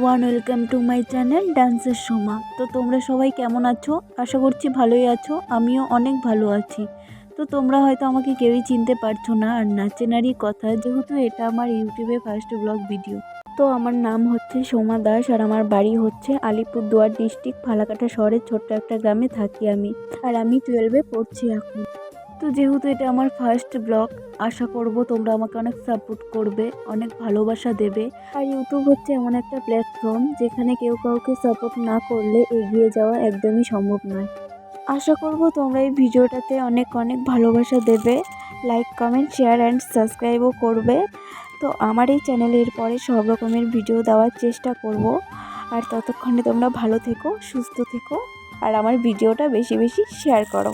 Everyone, welcome to my channel ডান্সের সোমা। তো তোমরা সবাই কেমন আছো? আশা করছি ভালোই আছো। আমিও অনেক ভালো আছি। তো তোমরা হয়তো আমাকে কেউই চিনতে পারছো না, আর না চেনারই কথা, যেহেতু এটা আমার ইউটিউবে ফার্স্ট ব্লগ ভিডিও। তো আমার নাম হচ্ছে সোমা দাস, আর আমার বাড়ি হচ্ছে আলিপুরদুয়ার ডিস্ট্রিক্ট ফালাকাটা শহরের ছোট্ট একটা গ্রামে থাকি আমি। আর আমি 12-এ পড়ছি এখন। তো যেহেতু এটা আমার ফার্স্ট ব্লগ, আশা করব তোমরা আমাকে অনেক সাপোর্ট করবে, অনেক ভালোবাসা দেবে। আর ইউটিউব হচ্ছে এমন একটা প্ল্যাটফর্ম যেখানে কেউ কাউকে সাপোর্ট না করলে এগিয়ে যাওয়া একদমই সম্ভব নয়। আশা করব তোমরা এই ভিডিওটাতে অনেক অনেক ভালোবাসা দেবে, লাইক কমেন্ট শেয়ার অ্যান্ড সাবস্ক্রাইবও করবে। তো আমার এই চ্যানেলের পরে সব রকমের ভিডিও দেওয়ার চেষ্টা করব। আর ততক্ষণে তোমরা ভালো থেকো, সুস্থ থেকো, আর আমার ভিডিওটা বেশি বেশি শেয়ার করো।